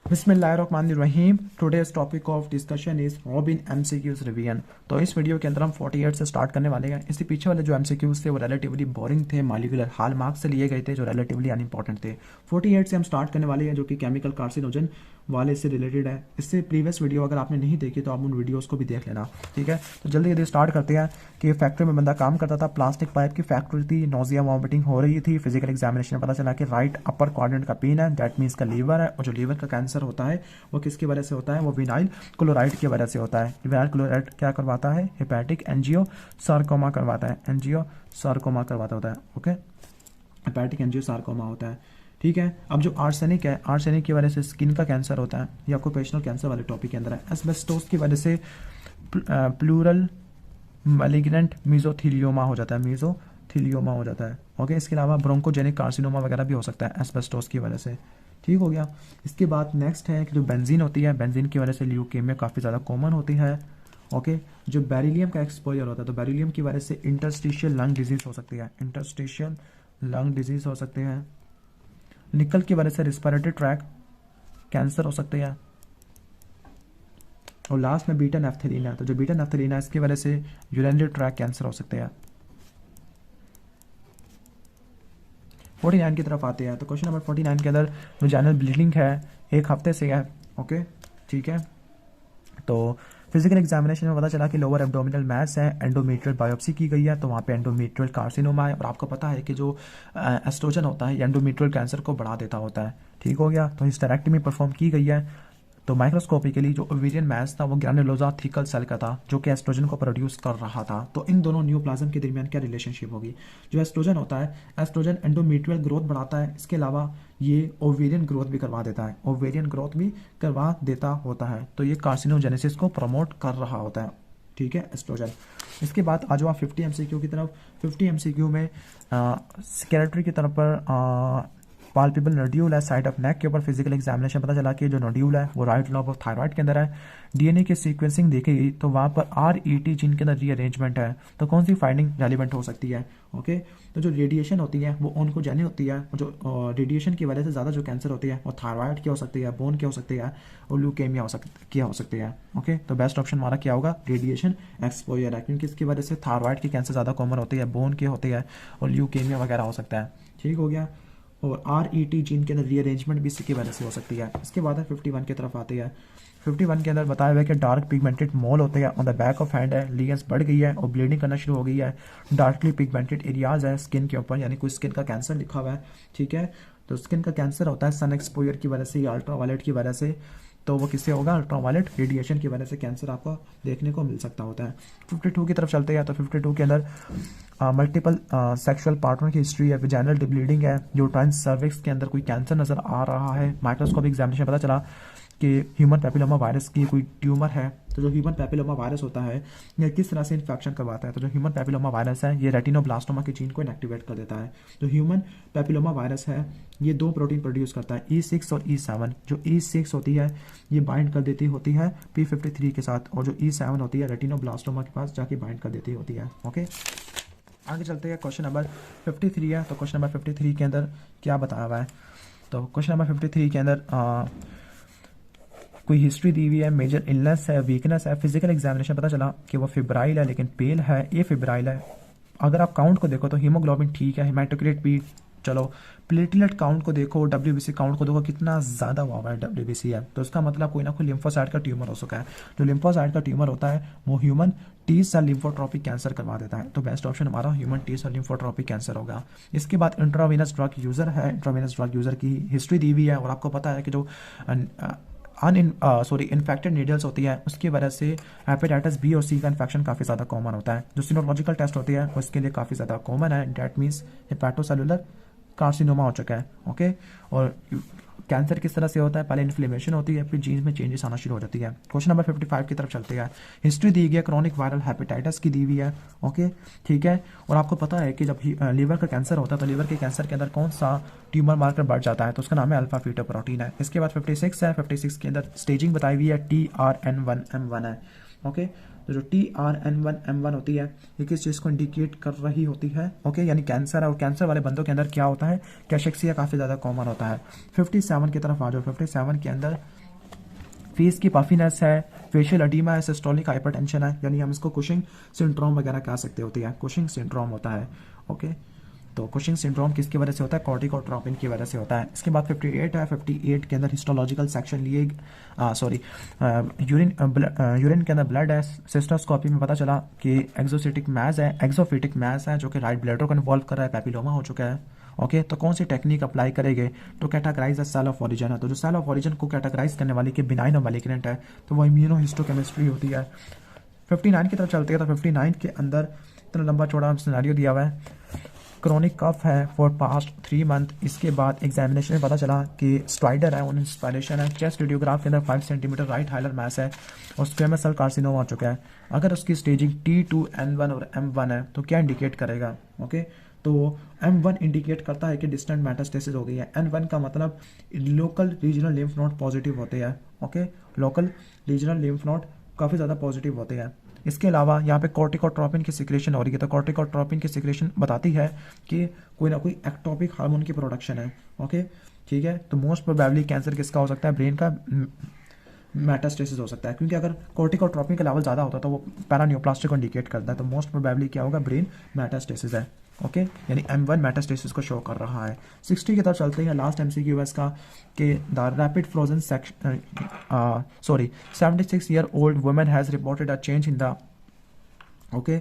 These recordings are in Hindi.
बिस्मिल्लाहिर्रहमानिर्रहीम। Today's topic of discussion is robin MCQs revision. तो इस वीडियो के अंदर हम 48 से स्टार्ट करने वाले हैं। इससे पीछे वाले जो एमसीक्यूज थे वो रिलेटिवली बोरिंग थे, मॉलिक्यूलर हॉल मार्क्स से लिए गए थे जो रिलेटिवली अनइम्पॉर्टेंट थे। 48 से हम स्टार्ट करने वाले हैं जो कि केमिकल कार्सिनोजन वाले से रिलेटेड है। इससे प्रीवियस वीडियो अगर आपने नहीं देखी तो आप उन वीडियोस को भी देख लेना, ठीक है। तो जल्दी जल्दी स्टार्ट करते हैं कि फैक्ट्री में बंदा काम करता था, प्लास्टिक पाइप की फैक्ट्री थी, नोजिया वॉमिटिंग हो रही थी। फिजिकल एग्जामिनेशन में पता चला कि राइट अपर क्वाड्रेंट का पेन है, दैट मीन्स का लीवर है, और जो लीवर का कैंसर होता है वो किसकी वजह से होता है, वो विनाइल क्लोराइड की वजह से होता है। विनाइल क्लोराइड क्या करवाता है, हेपेटिक एंजियो सार्कोमा करवाता है, एंजियो सार्कोमा करवाता होता है, ओके, हेपेटिक एंजियो सार्कोमा होता है, ठीक है। अब जो आर्सेनिक है, आर्सेनिक की वजह से स्किन का कैंसर होता है, ये ऑक्यूपेशनल कैंसर वाले टॉपिक के अंदर है। एस्बेस्टोस की वजह से प्लूरल मैलिग्नेंट मीजोथीलियोमा हो जाता है, मीजोथीलियोमा हो जाता है, ओके। इसके अलावा ब्रोंकोजेनिक कार्सिनोमा वगैरह भी हो सकता है एस्बेस्टोस की वजह से, ठीक हो गया। इसके बाद नेक्स्ट है कि जो बेंजीन होती है, बेंजीन की वजह से ल्यूकेमिया काफ़ी ज़्यादा कॉमन होती है, ओके। जो बेरिलियम का एक्सपोजर होता है तो बेरिलियम की वजह से इंटरस्टिशियल लंग डिजीज हो सकती है, इंटरस्टिशियल लंग डिजीज हो सकते हैं। निकल की वजह से रिस्पिरेटरी ट्रैक कैंसर हो सकते हैं। और लास्ट में बीटा नेफ्थलीन है, तो जो बीटा नेफ्थलीन है इसकी वजह से यूरिनरी ट्रैक कैंसर हो सकते हैं। 49 की तरफ आते हैं। तो क्वेश्चन नंबर 49 के अंदर वजाइनल ब्लीडिंग है, एक हफ्ते से है, ओके, ठीक है। तो फिजिकल एग्जामिनेशन में पता चला कि लोअर एब्डोमिनल मैस है, एंडोमेट्रियल बायोप्सी की गई है, तो वहाँ पे एंडोमेट्रियल कार्सिनोमा है। और आपको पता है कि जो एस्ट्रोजन होता है एंडोमेट्रियल कैंसर को बढ़ा देता होता है, ठीक हो गया। तो हिस्टेरेक्टमी परफॉर्म की गई है। तो माइक्रोस्कोपिकली जो ओवेरियन मैस था वो ग्रैनुलोसा थीकल सेल का था जो कि एस्ट्रोजन को प्रोड्यूस कर रहा था। तो इन दोनों न्यूप्लाज्म के दरमियान क्या रिलेशनशिप होगी, जो एस्ट्रोजन होता है, एस्ट्रोजन एंडोमेट्रियल ग्रोथ बढ़ाता है, इसके अलावा ये ओवेरियन ग्रोथ भी करवा देता है, ओवेरियन ग्रोथ भी करवा देता होता है। तो ये कार्सिनोजेनेसिस को प्रमोट कर रहा होता है, ठीक है, एस्ट्रोजन। इसके बाद आ जाओ आप 50 एमसीक्यू की तरफ। 50 एमसीक्यू में सेक्रेटरी की तरफ पर पाल्पेबल नोड्यूल है साइड ऑफ नेक के ऊपर। फिजिकल एग्जामिनेशन पता चला कि जो नोड्यूल है वो राइट लॉब ऑफ थायराइड के अंदर है। डीएनए की सीक्वेंसिंग देखी गई तो वहाँ पर आरईटी जीन के अंदर रीअरेंजमेंट है। तो कौन सी फाइंडिंग रेलिवेंट हो सकती है, ओके। तो जो रेडिएशन होती है वो ऑन्कोजेनिक होती है, जो रेडिएशन की वजह से ज़्यादा जो कैंसर होती है वो थायराइड की हो सकती है, बोन की हो सकती है, और ल्यूकेमिया हो सकती है, ओके। तो बेस्ट ऑप्शन हमारा क्या होगा, रेडिएशन एक्सपोजर है, क्योंकि इसकी वजह से थायराइड की कैंसर ज़्यादा कॉमन होती है, बोन की होती है, और ल्यूकेमिया वगैरह हो सकता है, ठीक हो गया। और आरईटी जीन के अंदर रीअरेंजमेंट भी इसी की वजह से हो सकती है। इसके बाद है 51 की तरफ आती है। 51 के अंदर बताया हुआ है कि डार्क पिगमेंटेड मोल होते हैं on the back of hand है, लीगन्स बढ़ गई है और ब्लीडिंग करना शुरू हो गई है। डार्कली पिगमेंटेड एरियाज है स्किन के ऊपर, यानी कोई स्किन का कैंसर लिखा हुआ है, ठीक है। तो स्किन का कैंसर होता है सन एक्सपोजर की वजह से या अल्ट्रावायलेट की वजह से। तो वो किससे होगा, अल्ट्रावायलेट रेडिएशन की वजह से कैंसर आपको देखने को मिल सकता होता है। 52 की तरफ चलते हैं। तो 52 के अंदर मल्टीपल सेक्सुअल पार्टनर की हिस्ट्री है, विजाइनल ब्लीडिंग है, यूट्राइन सर्विक्स के अंदर कोई कैंसर नजर आ रहा है। माइक्रोस्कोपिक एग्जामिनेशन पता चला कि ह्यूमन पैपिलोमा वायरस की कोई ट्यूमर है। तो जो ह्यूमन पैपिलोमा वायरस होता है ये किस तरह से इन्फेक्शन करवाता है, तो जो ह्यूमन पैपिलोमा वायरस है ये रेटिनोब्लास्टोमा के जीन को इनएक्टिवेट कर देता है। जो ह्यूमन पैपिलोमा वायरस है ये दो प्रोटीन प्रोड्यूस करता है, E6 और E7। जो E6 होती है ये बाइंड कर देती होती है P53 के साथ, और जो E7 होती है रेटिनोब्लास्टोमा के पास जाके बाइंड कर देती होती है, ओके। आगे चलते हैं, क्वेश्चन नंबर 53 है। तो क्वेश्चन नंबर 53 के अंदर क्या बताया हुआ है, तो क्वेश्चन नंबर 53 के अंदर कोई हिस्ट्री दी हुई है, मेजर इलनेस है, वीकनेस है। फिजिकल एग्जामिनेशन पता चला कि वो फिब्राइल है लेकिन पेल है, ये फिब्राइल है। अगर आप काउंट को देखो तो हीमोग्लोबिन ठीक है, हेमाटोक्रिट भी चलो, प्लेटलेट काउंट को देखो, डब्ल्यूबीसी काउंट को देखो कितना ज़्यादा हुआ है डब्ल्यूबीसी है, तो इसका मतलब कोई ना कोई लिम्फोसाइट का ट्यूमर हो सका है। जो लिम्फोसाइट का ट्यूमर होता है वो ह्यूमन टी सेल लिम्फोट्रॉपिक कैंसर करवा देता है। तो बेस्ट ऑप्शन हमारा ह्यूमन टी सेल लिम्फोट्रॉपिक कैंसर होगा। इसके बाद इंट्रावेनस ड्रग यूज़र है, इंट्रावेनस ड्रग यूज़र की हिस्ट्री दी हुई है, और आपको पता है कि जो इन्फेक्टेड नीडल्स होती है उसकी वजह से हेपेटाइटिस बी और सी का इन्फेक्शन काफ़ी ज़्यादा कॉमन होता है। जो सीरोलॉजिकल टेस्ट होती है उसके लिए काफ़ी ज़्यादा कॉमन है, डैट मीन्स हेपेटोसेलुलर कार्सिनोमा हो चुका है, ओके। और कैंसर किस तरह से होता है, पहले इन्फ्लेमेशन होती है फिर जीन्स में चेंजेस आना शुरू हो जाती है। क्वेश्चन नंबर 55 की तरफ चलते हैं। हिस्ट्री दी गई है क्रॉनिक वायरल हेपेटाइटिस की दी हुई है, ओके, ठीक है। और आपको पता है कि जब लीवर का कैंसर होता है तो लीवर के कैंसर के अंदर कौन सा ट्यूमर मार्कर बढ़ जाता है, तो उसका नाम है अल्फा फीटोप्रोटीन है। इसके बाद 56 है। 56 के अंदर स्टेजिंग बताई हुई है TRN1M1 है, ओके। तो जो TRN1M1 होती है ये किस चीज़ को इंडिकेट कर रही होती है? ओके, यानी कैंसर है, और कैंसर वाले बंदों के अंदर क्या होता है? कैशेक्सिया काफ़ी ज़्यादा कॉमन होता है। 57 की तरफ आ जाओ। 57 के अंदर फेस की पफिनेस है, फेशियल एडिमा है, सिस्टोलिक हाइपरटेंशन है, यानी हम इसको कुशिंग सिंड्रोम वगैरह कह सकते होती है। कुशिंग सिंड्रोम होता है। ओके, तो कुशिंग सिंड्रोम किसकी वजह से होता है? कॉर्टिकोट्रोपिन की वजह से होता है। इसके बाद 58 है। 58 के अंदर हिस्टोलॉजिकल सेक्शन लिए सॉरी यूरिन के अंदर ब्लड है। सिस्टोस्कोपी में पता चला कि एक्सोफिटिक मैस है जो कि राइट ब्लैडर को इन्वॉल्व कर रहा है, पैपिलोमा हो चुका है। ओके, तो कौन सी टेक्निक अप्लाई करेंगे तो कैटेगराइज सेल ऑफ ओरिजिन है। तो जो सेल ऑफ ओरिजिन को कैटेगराइज करने वाली कि बिनाइन और मैलिग्नेंट है तो वो इम्यूनोहिस्टोकेमिस्ट्री होती है। 59 की तरफ चलते हैं। तो 59 के अंदर इतना लंबा चौड़ा सिनेरियो दिया हुआ है। क्रोनिक कफ है फॉर पास्ट 3 मंथ। इसके बाद एग्जामिनेशन में पता चला कि स्ट्राइडर है, उन इंस्पायरेशन है। चेस्ट रेडियोग्राफ के अंदर 5 सेंटीमीटर राइट हाइलर मैस है और स्क्वेमस सेल कार्सिनोमा आ चुका है। अगर उसकी स्टेजिंग T2 N1 और M1 है तो क्या इंडिकेट करेगा? ओके, तो M1 इंडिकेट करता है कि डिस्टेंट मेटास्टेसिस हो गई है। N1 का मतलब local regional lymph node positive होते हैं। Okay, local regional lymph node काफ़ी ज़्यादा पॉजिटिव होते हैं। इसके अलावा यहाँ पे कॉर्टिकोट्रोपिन की सिक्रेशन हो रही है। तो कॉर्टिकोट्रोपिन की सिक्रेशन बताती है कि कोई ना कोई एक्टोपिक हार्मोन की प्रोडक्शन है। ओके, ठीक है, तो मोस्ट प्रोबेबली कैंसर किसका हो सकता है? ब्रेन का मेटास्टेसिस हो सकता है, क्योंकि अगर कॉर्टिकोट्रोपिन का लेवल ज़्यादा होता है तो वो पैरानियोप्लास्टिक को इंडिकेट करता है। तो मोस्ट प्रोबेबली क्या होगा? ब्रेन मेटास्टेसिस है। ओके, यानी M1 मेटास्टेसिस को शो कर रहा है। 60 की तरफ चलते हैं। लास्ट MCQ का कि the rapid frozen section 76 year old women has reported a change in the okay,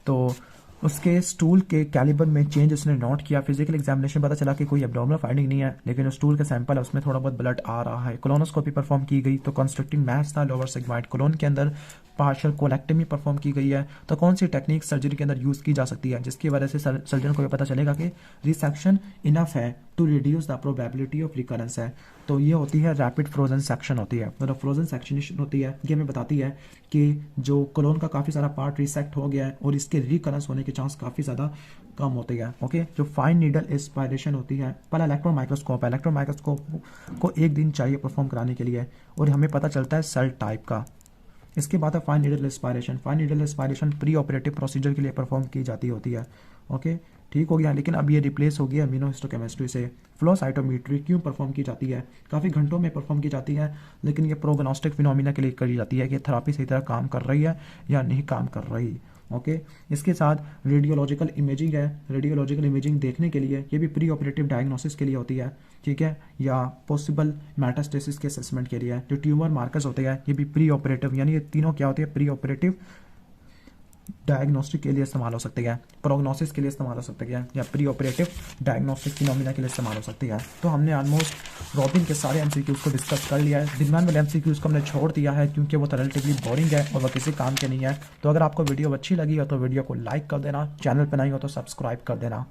तो उसके स्टूल के कैलिबर में चेंज उसने नोट किया। फिजिकल एग्जामिनेशन पता चला कि कोई एब्डोमिनल फाइंडिंग नहीं है, लेकिन उस स्टूल का सैंपल है उसमें थोड़ा बहुत ब्लड आ रहा है। कोलोनोस्कोपी परफॉर्म की गई तो कंस्ट्रक्टिंग मैस था लोअर सेगमेंट कोलोन के अंदर। पार्शियल कोलेक्टमी परफॉर्म की गई है। तो कौन सी टेक्निक सर्जरी के अंदर यूज़ की जा सकती है जिसकी वजह से सर्जन को ये पता चलेगा कि रिसेक्शन इनफ है to reduce the probability of recurrence है? तो ये होती है रैपिड फ्रोजन सेक्शन होती है। मतलब फ्रोजन सेक्शनेशन होती है, ये हमें बताती है कि जो कोलोन का काफ़ी सारा पार्ट रिसेक्ट हो गया है और इसके रिकरेंस होने के चांस काफ़ी ज़्यादा कम होते हैं। ओके, जो फाइन नीडल एस्पायरेशन होती है, पहला इलेक्ट्रॉन माइक्रोस्कोप है। इलेक्ट्रॉन माइक्रोस्कोप को 1 दिन चाहिए परफॉर्म कराने के लिए और हमें पता चलता है सेल टाइप का। इसके बाद है fine needle aspiration. Fine needle aspiration pre operative procedure के लिए परफॉर्म की जाती होती है। ओके, ठीक हो गया, लेकिन अब ये रिप्लेस हो गया इम्यूनोहिस्टोकेमिस्ट्री से। फ्लो साइटोमेट्री क्यों परफॉर्म की जाती है? काफ़ी घंटों में परफॉर्म की जाती है, लेकिन ये प्रोग्नोस्टिक फिनोमिना के लिए करी जाती है कि थेरेपी सही तरह काम कर रही है या नहीं काम कर रही। ओके, इसके साथ रेडियोलॉजिकल इमेजिंग है। रेडियोलॉजिकल इमेजिंग देखने के लिए ये भी प्री ऑपरेटिव डायग्नोसिस के लिए होती है, ठीक है, या पॉसिबल मेटास्टेसिस के असेसमेंट के लिए। जो ट्यूमर मार्कर्स होते हैं ये भी प्री ऑपरेटिव, यानी ये तीनों क्या होती है? प्री ऑपरेटिव डायग्नोस्टिक के लिए इस्तेमाल हो सकती है, प्रोग्नोसिस के लिए इस्तेमाल हो सकती है, या प्री ऑपरेटिव डायग्नोस्टिक फिनोमिना के लिए इस्तेमाल हो सकती है। तो हमने ऑलमोस्ट रॉबिन के सारे MCQs को डिस्कस कर लिया है। दिनमान वाले MCQs को हमने छोड़ दिया है क्योंकि वो तो रिलेटिवली बोरिंग है और वह किसी काम के नहीं है। तो अगर आपको वीडियो अच्छी लगी हो तो वीडियो को लाइक कर देना, चैनल पर नहीं हो तो सब्सक्राइब कर देना।